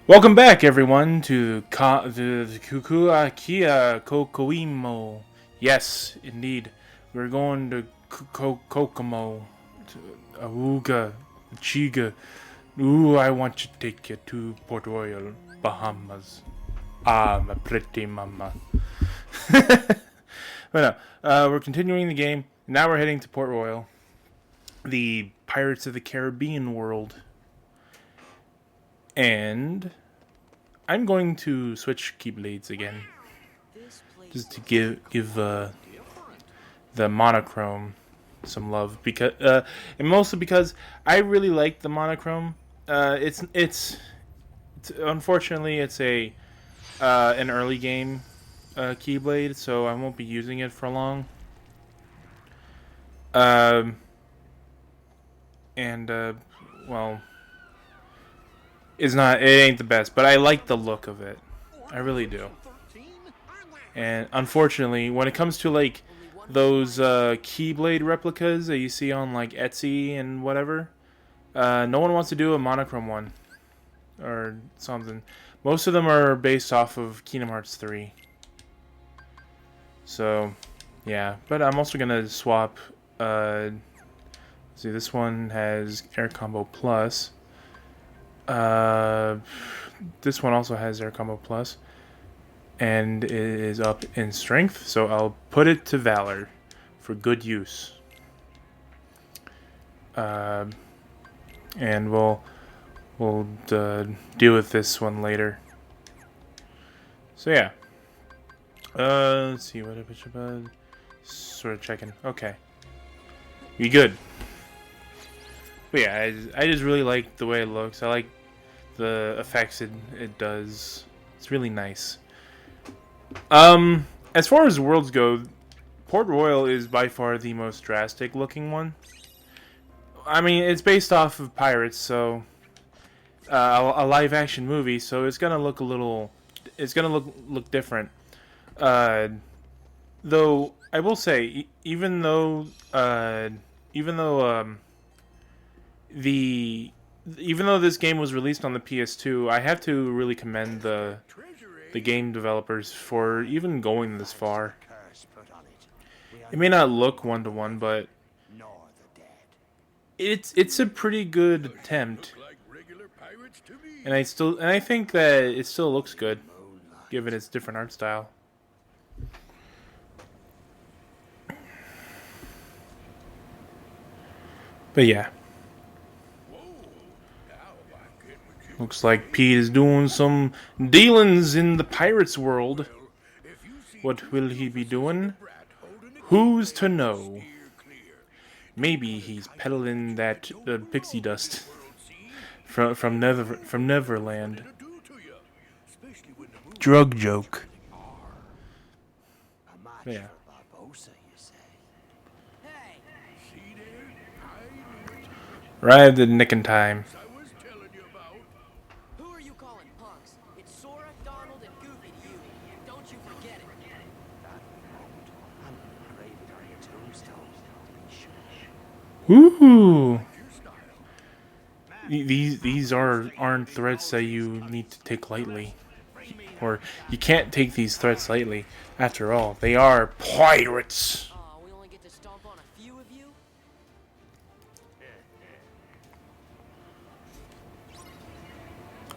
Welcome back, everyone, to the Kukua Kia Kokoimo. Yes, indeed. We're going to Kokomo, to Awuga, Chiga. Ooh, I want to take you to Port Royal, Bahamas. Ah, my pretty mama. But no, we're continuing the game. Now we're heading to Port Royal, the Pirates of the Caribbean world. And I'm going to switch keyblades again, just to give the monochrome some love, because and mostly because I really like the monochrome. It's unfortunately it's a an early game keyblade, so I won't be using it for long. And well, it ain't the best, but I like the look of it. I really do. And unfortunately, when it comes to like those Keyblade replicas that you see on like Etsy and whatever, no one wants to do a monochrome one or something. Most of them are based off of Kingdom Hearts 3. So, yeah. But I'm also gonna swap. See, this one has Air Combo Plus. This one also has Air Combo Plus, and it is up in strength, so I'll put it to Valor for good use. And we'll deal with this one later. So yeah. Let's see what about. Sort of checking. Okay. We good. But yeah, I just really like the way it looks. I like the effects it does. It's really nice. As far as worlds go, Port Royal is by far the most drastic looking one. I mean, it's based off of Pirates, so a live action movie, so it's gonna look a little. It's gonna look different. Though I will say, even though this game was released on the PS2, I have to really commend the game developers for even going this far. It may not look one-to-one, but it's a pretty good attempt. And I think that it still looks good, given its different art style. But yeah. Looks like Pete is doing some dealings in the pirates world. What will he be doing? Who's to know? Maybe he's peddling that pixie dust from Neverland. Drug joke. Yeah. Right at the nick in time. Woohoo! These aren't threats that you need to take lightly, or you can't take these threats lightly. After all, they are pirates.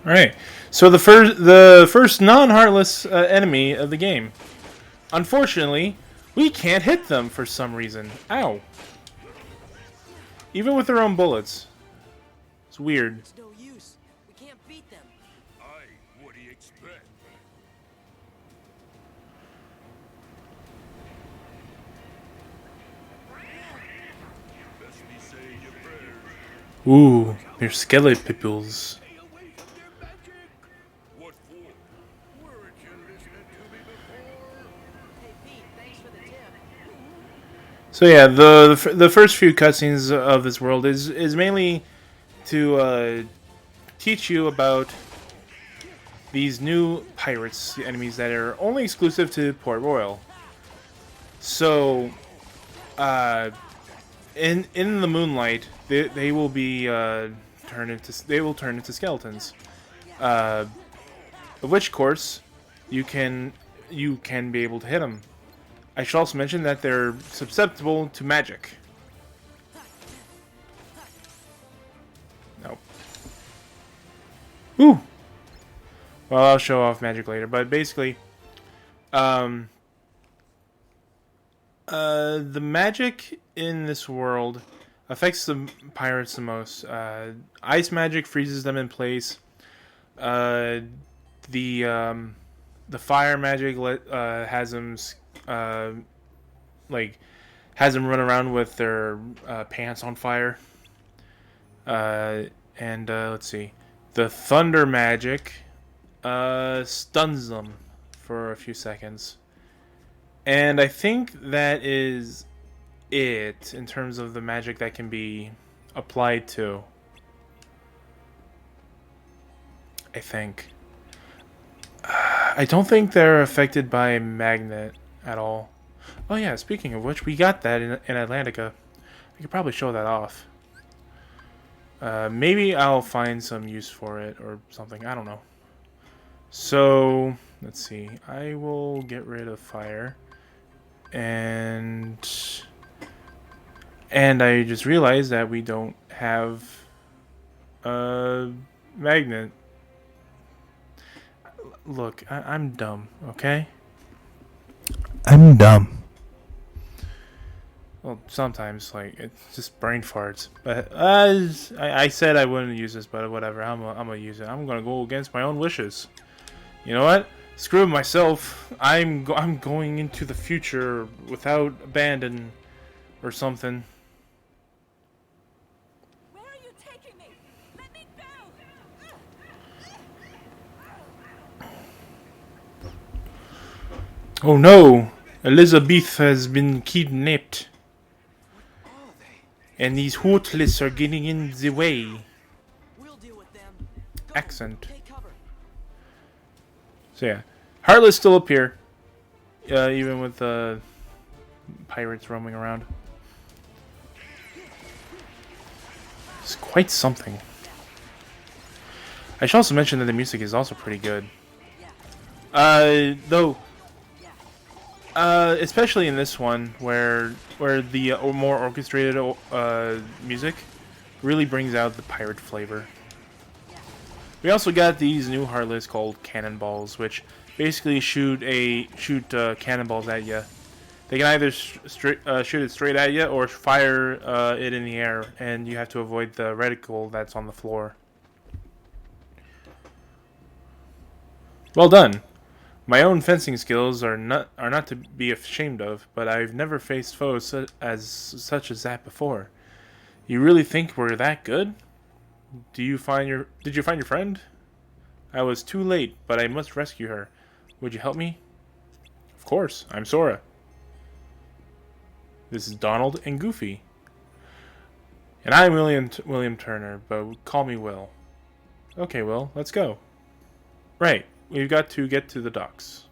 All right. So the first non-heartless enemy of the game. Unfortunately, we can't hit them for some reason. Ow. Even with their own bullets. It's weird. It's no use. We can't beat them. What do you expect? Best be saying your prayers. Ooh, they're skeleton peoples. Stay away from their magic. What for? Weren't you listening to me before? Hey Pete, thanks for the tip. So yeah, the first few cutscenes of this world is mainly to teach you about these new pirates, the enemies that are only exclusive to Port Royal. So, in the moonlight, they will be turn into skeletons. which course you can be able to hit them. I should also mention that they're susceptible to magic. Nope. Ooh. Well, I'll show off magic later, but basically, the magic in this world affects the pirates the most. Ice magic freezes them in place. The fire magic has them has them run around with their pants on fire. And let's see, the thunder magic stuns them for a few seconds. And I think that is it in terms of the magic that can be applied to. I think. I don't think they're affected by magnet at all. Oh yeah, speaking of which, we got that in Atlantica. I could probably show that off. Maybe I'll find some use for it or something. I don't know. So, let's see. I will get rid of fire. And I just realized that we don't have a magnet. Look, I'm dumb, okay? I'm dumb. Well, sometimes, like, it's just brain farts. But I said I wouldn't use this, but whatever. I'm gonna use it. I'm gonna go against my own wishes. You know what? Screw myself. I'm going into the future without abandon or something. Where are you taking me? Let me go! Oh no! Elizabeth has been kidnapped. And these hoodless are getting in the way. We'll deal with them. Accent. Take cover. So yeah, Heartless still up here, even with pirates roaming around. It's quite something. I should also mention that the music is also pretty good. Though, especially in this one, where the more orchestrated music really brings out the pirate flavor. We also got these new Heartless called cannonballs, which basically shoot cannonballs at you. They can either shoot it straight at you or fire it in the air, and you have to avoid the reticle that's on the floor. Well done. My own fencing skills are not to be ashamed of, but I've never faced foes such as that before. You really think we're that good? Did you find your friend? I was too late, but I must rescue her. Would you help me? Of course, I'm Sora. This is Donald and Goofy. And I'm William Turner, but call me Will. Okay, Will, let's go. Right, we've got to get to the docks.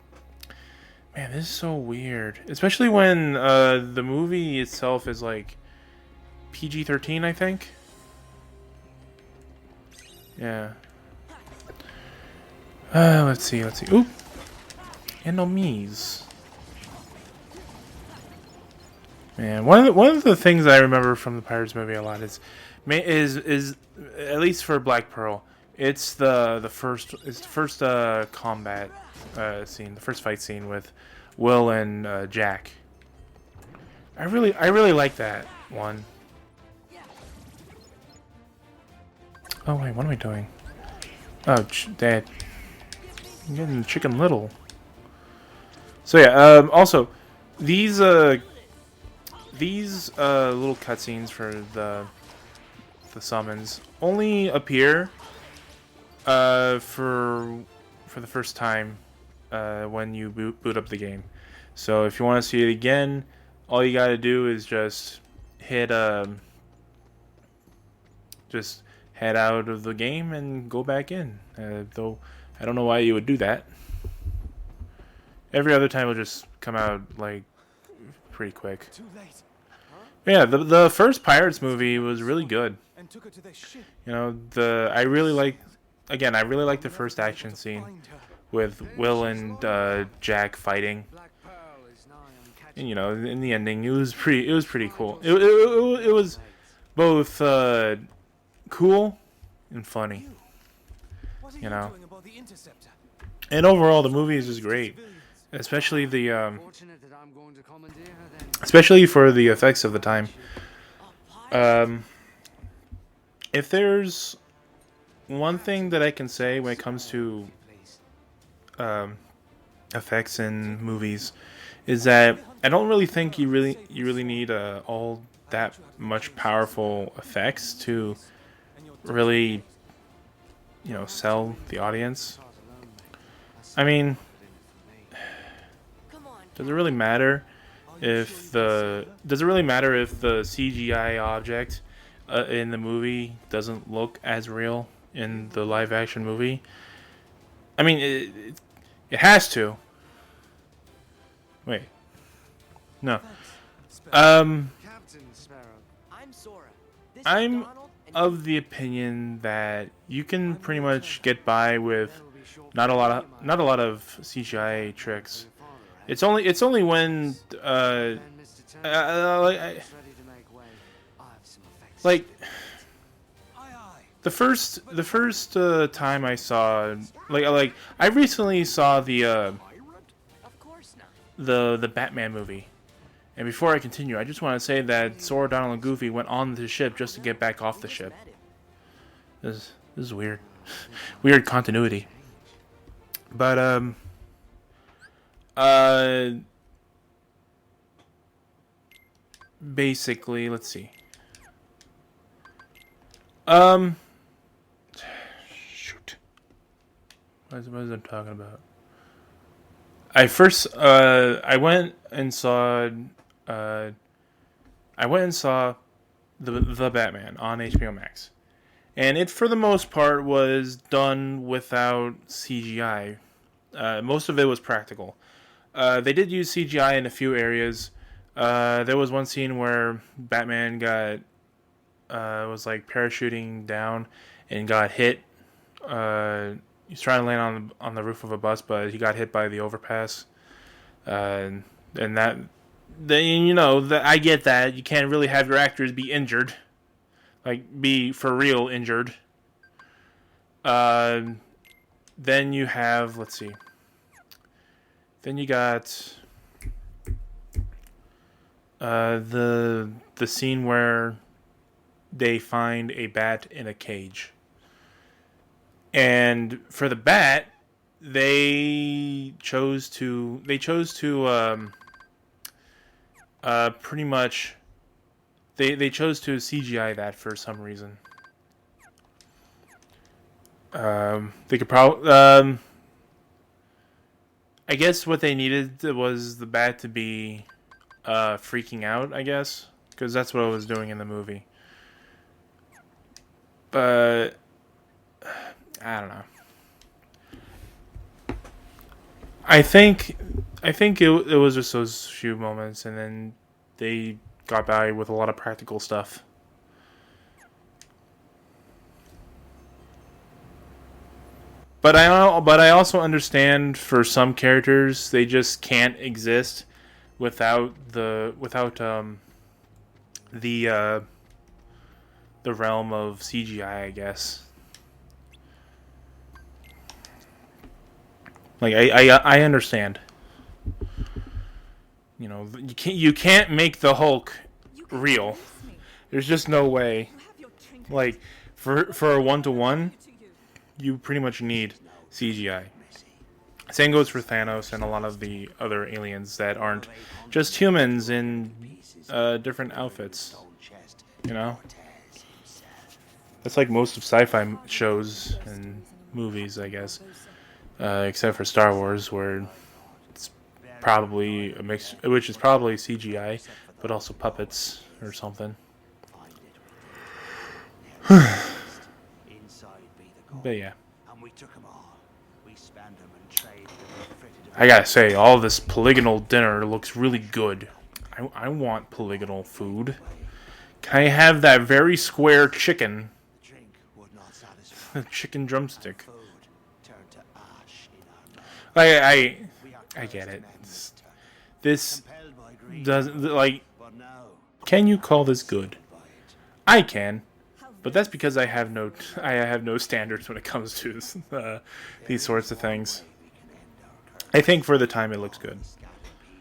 Man, this is so weird. Especially when the movie itself is like PG-13, I think. Yeah. Let's see. Oop. Enemies. Man, one of the things I remember from the Pirates movie a lot is at least for Black Pearl, it's the first combat scene, the first fight scene with Will and Jack. I really like that one. Oh wait, what am I doing? Oh, Dad. I'm getting Chicken Little. So yeah, also, these little cutscenes for the summons only appear for the first time when you boot up the game. So if you want to see it again, all you gotta do is just hit just head out of the game and go back in. Though I don't know why you would do that. Every other time will just come out like pretty quick. Too late. Yeah, the first Pirates movie was really good. And took her to their ship. You know, I really like again, I really like the first action scene with Will and Jack fighting. And, you know, in the ending, it was pretty cool. It was both cool and funny. You know, and overall, the movie is just great, especially especially for the effects of the time. If there's one thing that I can say when it comes to effects in movies, is that I don't really think you really need all that much powerful effects to really, you know, sell the audience. I mean, does it really matter if the CGI object in the movie doesn't look as real in the live action movie? I mean, it has to. Wait, no. I'm Sora. This is I'm Donald, and of the opinion that you can pretty much get by with not a lot of CGI tricks. It's only when like the first time I saw like I recently saw the of course not. the Batman movie. And before I continue, I just want to say that Sora, Donald, and Goofy went on the ship just to get back off the ship. This is weird. Weird continuity. But basically, let's see. Shoot. What was I talking about? I went and saw the Batman on HBO Max, and it for the most part was done without CGI. Most of it was practical. They did use CGI in a few areas. There was one scene where Batman got was like parachuting down and got hit. He's trying to land on the roof of a bus, but he got hit by the overpass. And that, then you know that I get that you can't really have your actors be injured, like be for real injured. Then you have, let's see. Then you got the scene where they find a bat in a cage. And for the bat, they chose to pretty much they chose to CGI that for some reason. They could probably I guess what they needed was the bat to be freaking out, I guess, because that's what it was doing in the movie. But I don't know. I think it was just those few moments, and then they got by with a lot of practical stuff. But I also understand for some characters they just can't exist without the realm of CGI, I guess. Like I understand. You know, you can't make the Hulk real. There's just no way. Like for a 1-to-1, you pretty much need CGI. Same goes for Thanos and a lot of the other aliens that aren't just humans in different outfits. You know? That's like most of sci-fi shows and movies, I guess. Except for Star Wars, where it's probably a mix, which is probably CGI, but also puppets or something. But yeah. I gotta say, all this polygonal dinner looks really good. I want polygonal food. Can I have that very square chicken? chicken drumstick. Food turned to ash in our mouth. We are I get cursed it. men It's- must turn. This Compelled by greed, doesn't like. but now Can you call this good? by it. I can, but that's because I have no standards when it comes to these sorts of things. We can end our curse. I think for the time it looks good, Scattered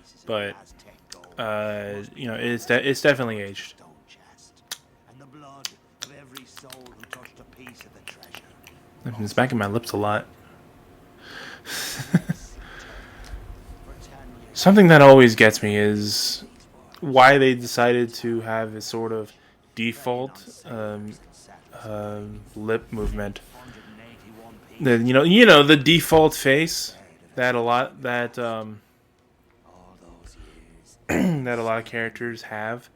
pieces of but Aztec gold you know, it's definitely aged. stone chest, and the blood of every soul who touched a piece of the treasure. It's back in my lips a lot. For 10 years, Something that always gets me is why they decided to have a sort of default lip movement. 181 people, The default face that a lot all those years, that a lot of characters have.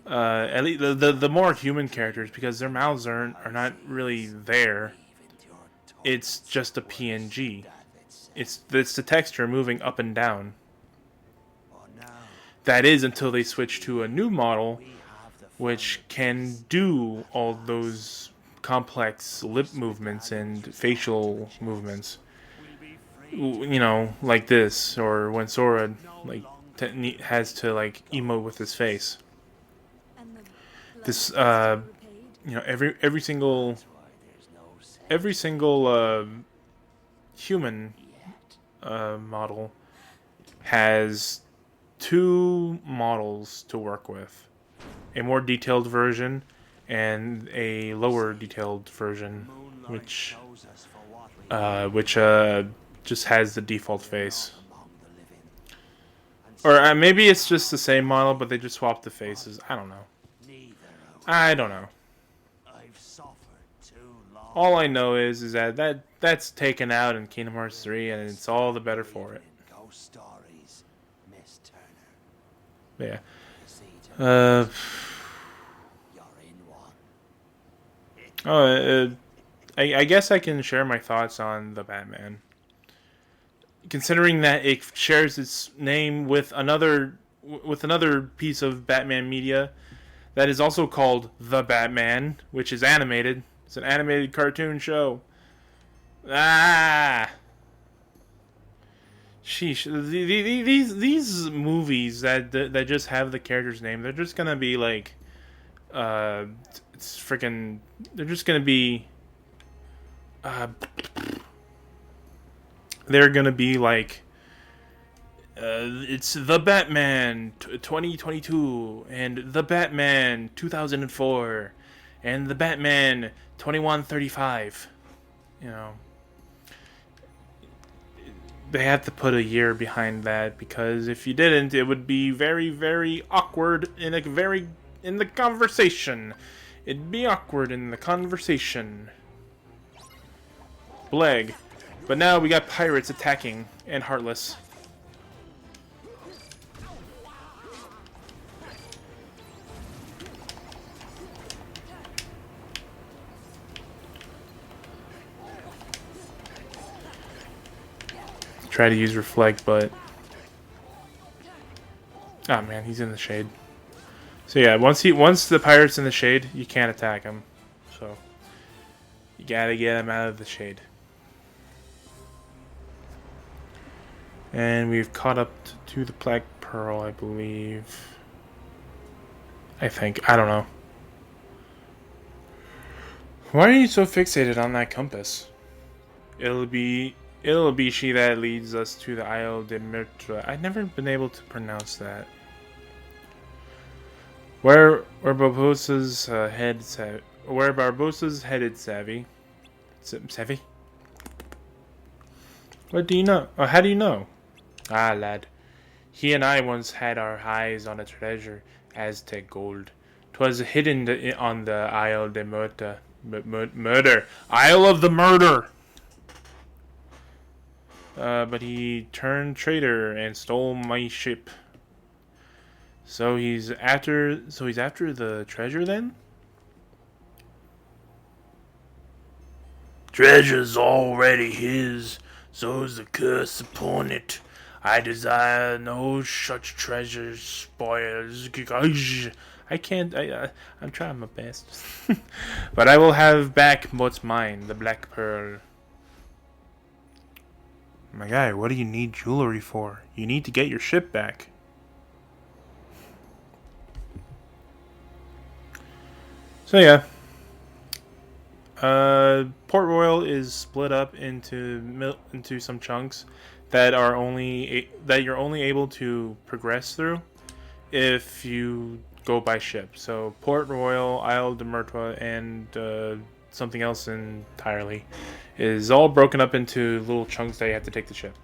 At least the more human characters, because their mouths are not really there. into your tongue. It's just a PNG. It's the texture moving up and down. Oh, now That is until they switch to a new model, we have the which can do all those complex lip movements and facial movements. Like this, or when Sora has to like emote with his face. And the This blood repaid. every single human model has two models to work with: a more detailed version and a lower detailed version, which shows us for what we just has the default face. among the living. Or maybe it's just the same model, but they just swapped the faces. I don't know. Neither of I don't know. I've suffered too long. All I know is that's taken out in Kingdom Hearts 3, and it's all the better for it. In ghost stories, Miss Turner. Yeah. You see, Turner, you're in one. I guess I can share my thoughts on the Batman. Considering that it shares its name with another piece of Batman media that is also called The Batman, which is animated. It's an animated cartoon show. Ah. Sheesh. These movies that just have the character's name, they're just gonna be like, it's freaking. They're just gonna be. They're gonna be like. It's the Batman 2022 and the Batman 2004 and the Batman 2135. They have to put a year behind that, because if you didn't, it would be very, very awkward in the conversation. It'd be awkward in the conversation. Bleg. But now we got pirates attacking and Heartless. Try to use Reflect, but... Oh man, he's in the shade. So yeah, once the pirate's in the shade, you can't attack him. So you gotta get him out of the shade. And we've caught up to the Black Pearl, I believe. I think. I don't know. Why are you so fixated on that compass? It'll be she that leads us to the Isle de Mirtra. I've never been able to pronounce that. Where Barbosa's headed, Savvy. Savvy? What do you know? Oh, how do you know? Ah, lad. He and I once had our eyes on a treasure, Aztec gold. 'Twas hidden on the Isle de Mirta. Murder. Isle of the Murder! But he turned traitor and stole my ship. So he's after the treasure then? Treasure's already his, so's the curse upon it. I desire no such treasures, spoils. I can't. I'm trying my best. But I will have back what's mine, the Black Pearl. My guy, what do you need jewelry for? You need to get your ship back. So yeah. Port Royal is split up into some chunks that you're only able to progress through if you go by ship. So Port Royal, Isle de Murtua, and something else entirely is all broken up into little chunks that you have to take the ship.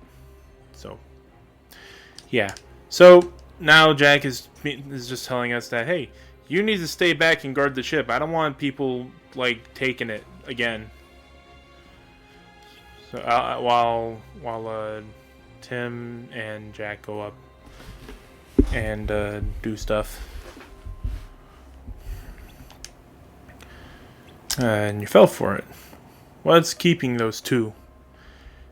So yeah. So now Jack is just telling us that, hey, you need to stay back and guard the ship. I don't want people like taking it again. So while Tim and Jack go up and do stuff, and you fell for it. What's keeping those two?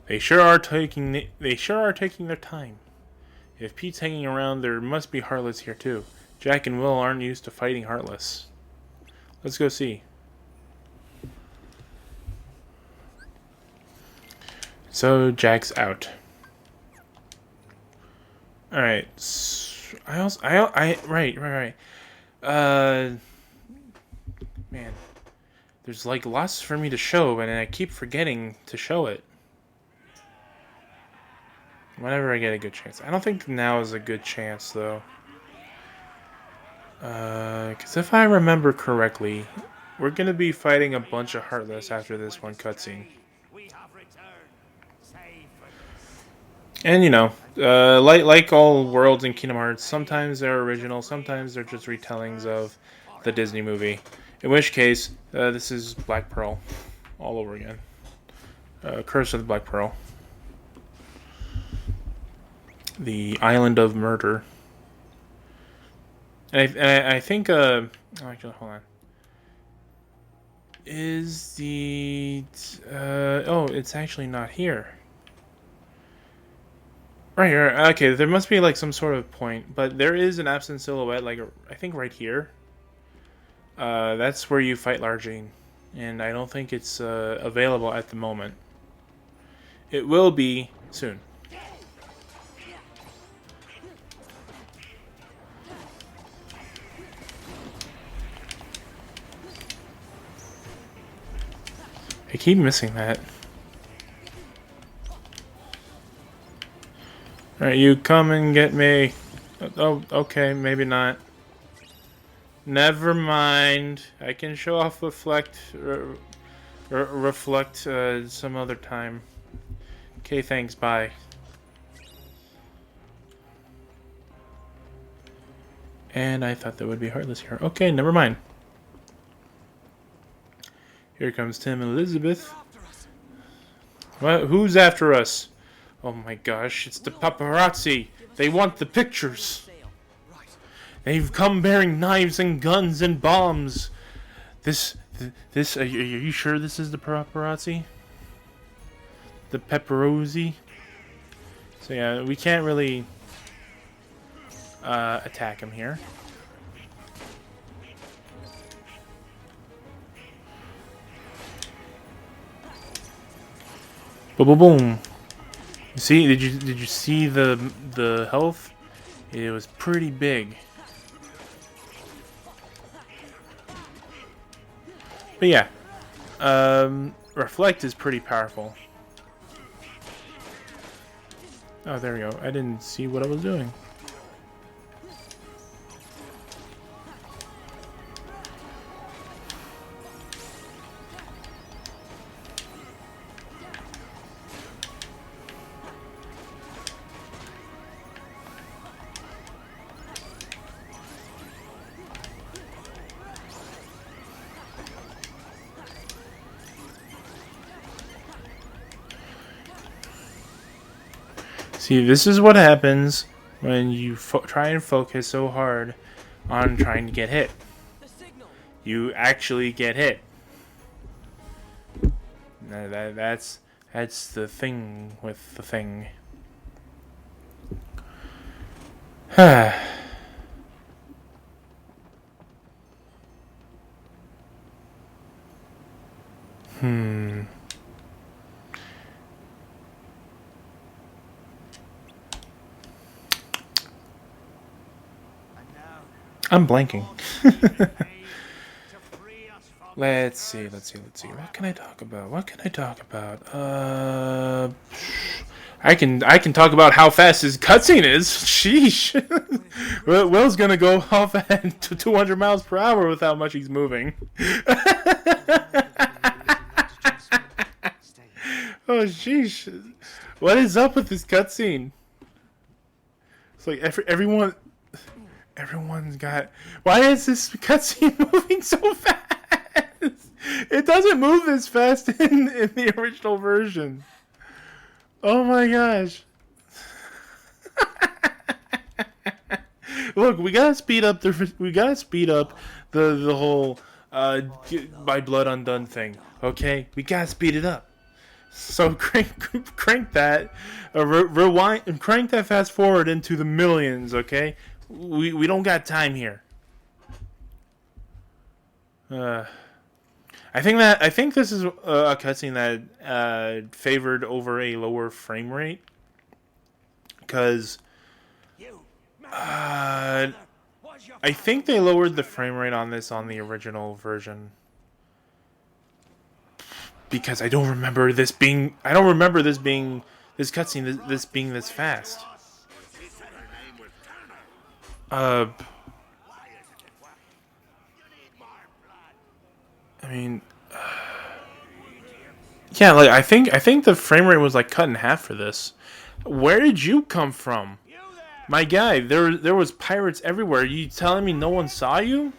They sure are taking their time. If Pete's hanging around, there must be Heartless here too. Jack and Will aren't used to fighting Heartless. Let's go see. So Jack's out. All right. Right. Man, there's like lots for me to show, and I keep forgetting to show it. Whenever I get a good chance. I don't think now is a good chance though. Because if I remember correctly, we're gonna be fighting a bunch of Heartless after this one cutscene. And you know, like all worlds in Kingdom Hearts, sometimes they're original, sometimes they're just retellings of the Disney movie. In which case, this is Black Pearl, all over again. Curse of the Black Pearl. The Island of Murder. And I think, oh, actually, hold on. Is the, oh, it's actually not here. Right here, okay, there must be like some sort of point, but there is an absent silhouette, like, I think right here. That's where you fight Largene, and I don't think it's, available at the moment. It will be soon. I keep missing that. Alright, you come and get me. Oh, okay, maybe not. Never mind. I can show off reflect some other time. Okay, thanks, bye. And I thought that would be Heartless here. Okay, never mind. Here comes Tim and Elizabeth. What? Who's after us? Oh my gosh, it's the paparazzi. They want the pictures. They've come bearing knives and guns and bombs. Are you sure this is the paparazzi? The pepperozzi? So yeah, we can't really attack him here. Boom, boom, boom. You see? Did you see the health? It was pretty big. But yeah, reflect is pretty powerful. Oh, there we go. I didn't see what I was doing. See, this is what happens when you try and focus so hard on trying to get hit. You actually get hit. That's the thing with the thing. I'm blanking. Let's see. What can I talk about? I can talk about how fast his cutscene is. Sheesh. Will's gonna go off at 200 miles per hour with how much he's moving. Oh, sheesh. What is up with this cutscene? It's like everyone's got. Why is this cutscene moving so fast? It doesn't move this fast in the original version. Oh my gosh. Look, we gotta speed up the whole by blood undone thing. Okay, we gotta speed it up. So crank that, rewind, and crank that fast forward into the millions. Okay, we don't got time here. I think this is a cutscene that favored over a lower frame rate, because I think they lowered the frame rate on this on the original version. Because I don't remember this being this cutscene this being this fast. I mean, yeah, like I think the frame rate was like cut in half for this. Where did you come from? My guy, there was pirates everywhere. You telling me no one saw you?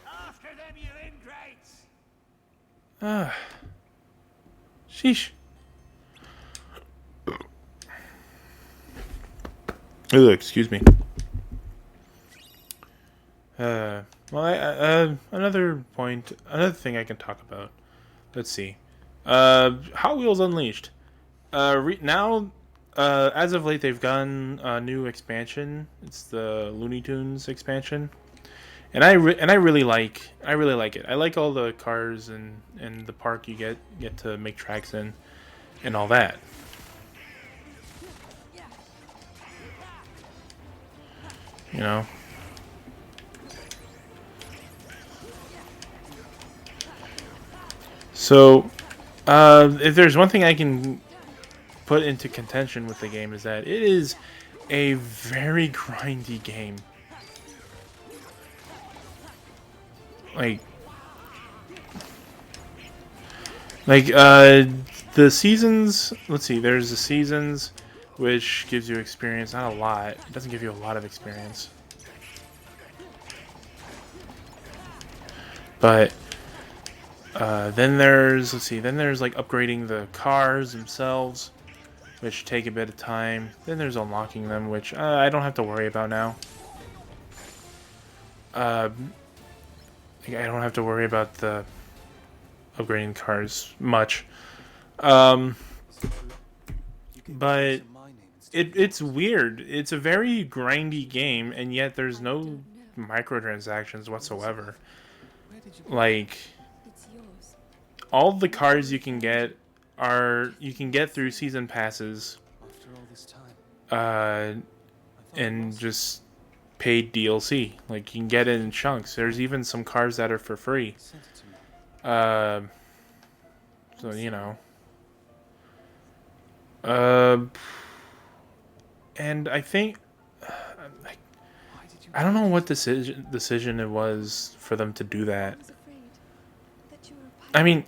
Sheesh. Ugh, excuse me. Well, another thing I can talk about. Let's see. Hot Wheels Unleashed. Now, as of late, they've gotten a new expansion. It's the Looney Tunes expansion, and I really like it. I like all the cars and the park you get to make tracks in, and all that. You know. So, if there's one thing I can put into contention with the game is that it is a very grindy game. The seasons, let's see, there's the seasons, which gives you experience, not a lot. It doesn't give you a lot of experience. But then there's like upgrading the cars themselves, which take a bit of time. Then there's unlocking them, which I don't have to worry about now. I don't have to worry about the upgrading cars much. But it's weird. It's a very grindy game, and yet there's no microtransactions whatsoever. Like, all the cars you can get through season passes, and just paid DLC. Like, you can get it in chunks. There's even some cars that are for free. So you know. And I think I don't know what decision it was for them to do that. I mean,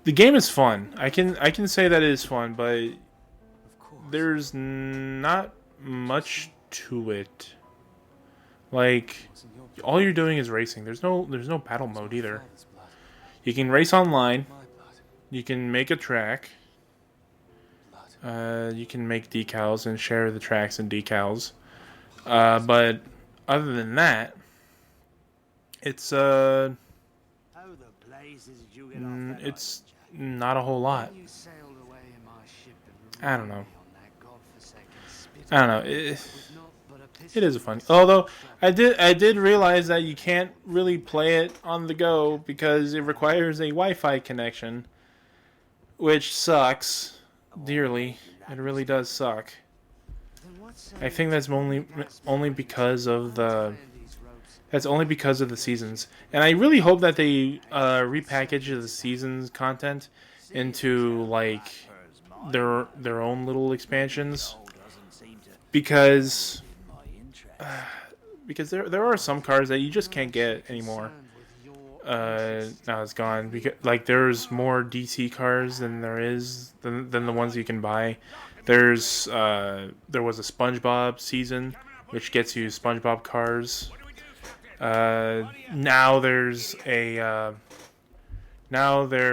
the game is fun. I can say that it is fun, but there's not much to it. Like, all you're doing is racing. There's no battle mode either. You can race online. You can make a track. You can make decals and share the tracks and decals. But other than that, it's it's not a whole lot. I don't know. It is fun. Although I did realize that you can't really play it on the go because it requires a Wi-Fi connection, which sucks dearly. It really does suck. I think that's only because of the That's only because of the seasons, and I really hope that they repackage the seasons content into like their own little expansions, because there are some cars that you just can't get anymore. Now it's gone because like there's more DC cars than the ones you can buy. There was a SpongeBob season which gets you SpongeBob cars. Now there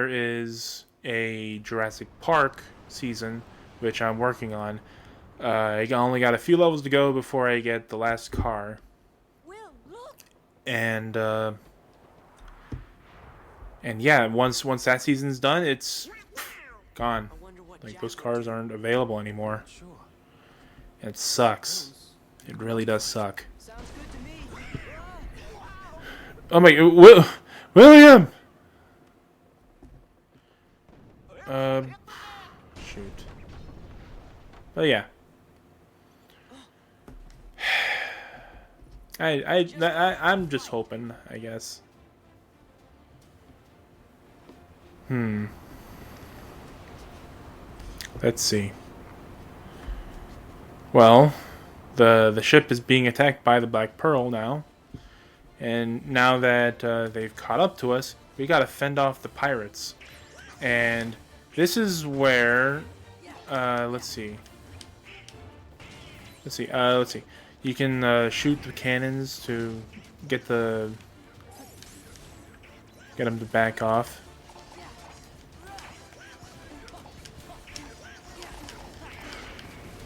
is a Jurassic Park season which I'm working on. I only got a few levels to go before I get the last car. Will, look. And yeah, once that season's done, it's gone. Like those cars aren't available anymore. It sucks. It really does suck. Sounds good to me. Oh my, William. Shoot. Oh yeah. I'm just hoping, I guess. Let's see. Well, the ship is being attacked by the Black Pearl now, and now that they've caught up to us, we gotta fend off the pirates. And this is where, let's see. You can shoot the cannons to get them to back off.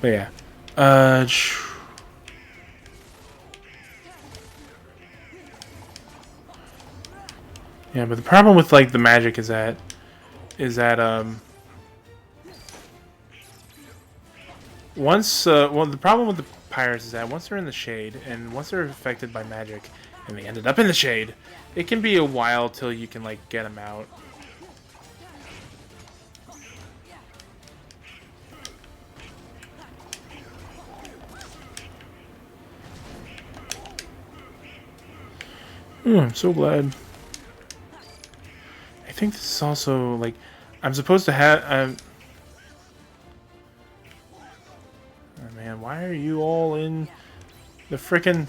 But yeah, yeah. But the problem with like the magic is that once well, the problem with the pirates is that once they're in the shade and once they're affected by magic and they ended up in the shade, it can be a while till you can like get them out. I'm so glad. I think this is also like I'm supposed to have. Oh man, why are you all in the frickin'?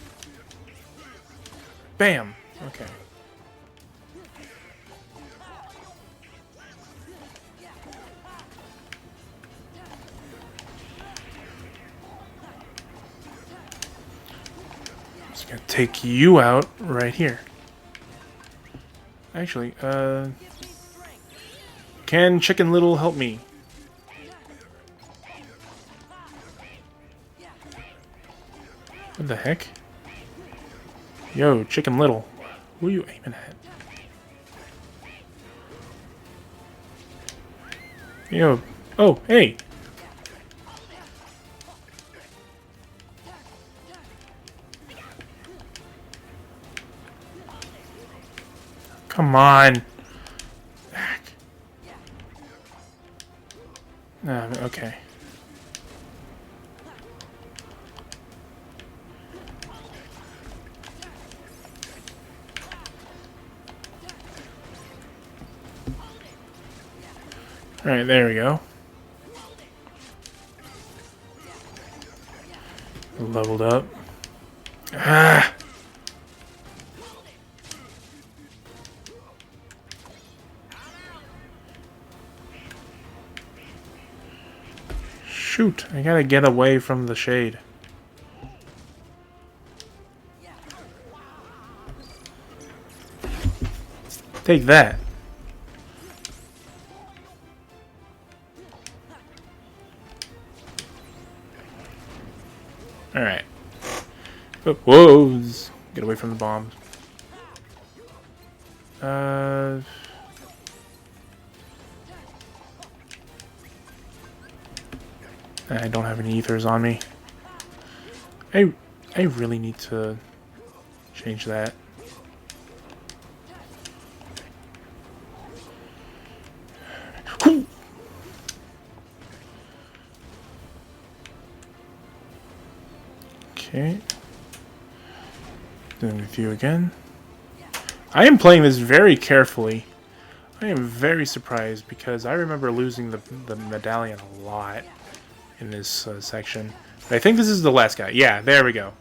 Bam. Okay. Just gonna take you out right here. Actually, can Chicken Little help me? What the heck? Yo, Chicken Little. Who are you aiming at? Yo. Oh, hey. Come on. Back. Okay. Alright, there we go. Leveled up. Ah! Shoot, I gotta get away from the shade. Take that. Alright. Whoa! Get away from the bombs. I don't have any ethers on me. I really need to change that. Okay. Then with you again. I am playing this very carefully. I am very surprised because I remember losing the medallion a lot in this section. But I think this is the last guy. Yeah, there we go.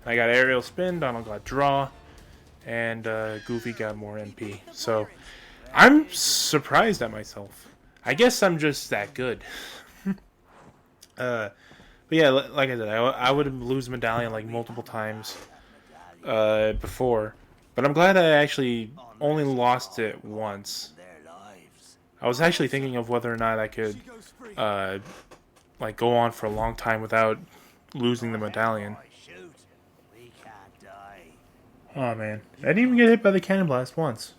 I got aerial spin, Donald got draw, and Goofy got more MP. So I'm surprised at myself. I guess I'm just that good. But yeah, like I said, I would lose medallion like multiple times before. But I'm glad I actually only lost it once. I was actually thinking of whether or not I could like go on for a long time without losing the medallion. Oh man, I didn't even get hit by the cannon blast once.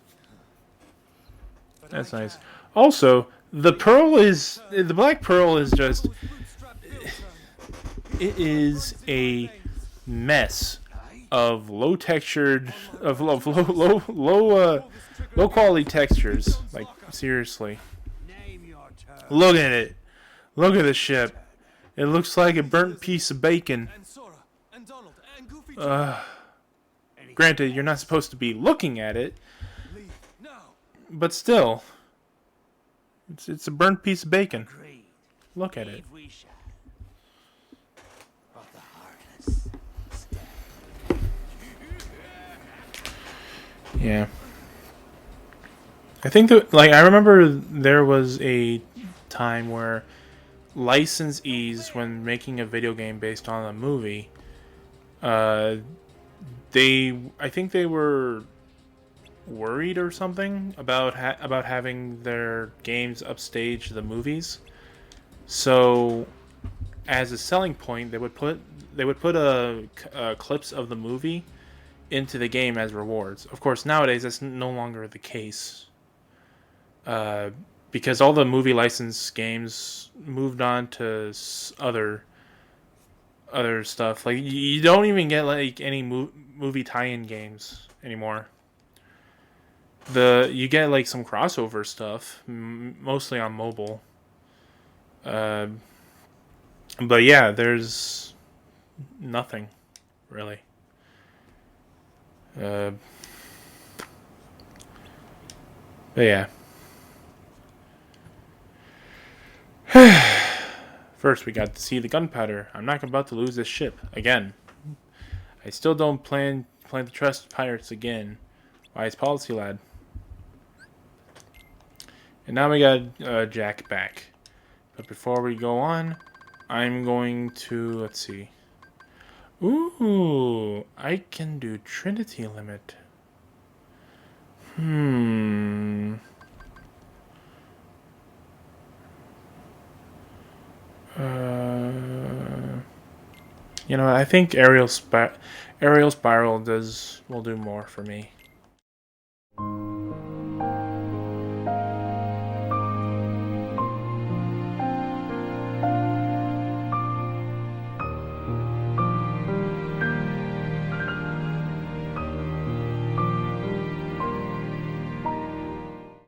That's nice. Also, the black pearl is just, it is a mess of low textured, of low quality textures. Like seriously, look at it. Look at the ship. It looks like a burnt piece of bacon. Granted, you're not supposed to be looking at it, but still, it's a burnt piece of bacon. Look at it. Yeah. I think that, like, I remember there was a time where licensees, when making a video game based on a movie, I think they were worried or something about having their games upstage the movies. So, as a selling point, they would put clips of the movie into the game as rewards. Of course, nowadays that's no longer the case, because all the movie license games moved on to other stuff. Like you don't even get like any movie tie-in games anymore. You get like some crossover stuff, mostly on mobile. But yeah, there's nothing really. But yeah. First, we got to see the gunpowder. I'm not about to lose this ship again. I still don't plan to trust pirates again. Wise policy, lad. And now we got Jack back. But before we go on, I'm going to, let's see. Ooh, I can do Trinity Limit. You know, I think aerial spiral will do more for me.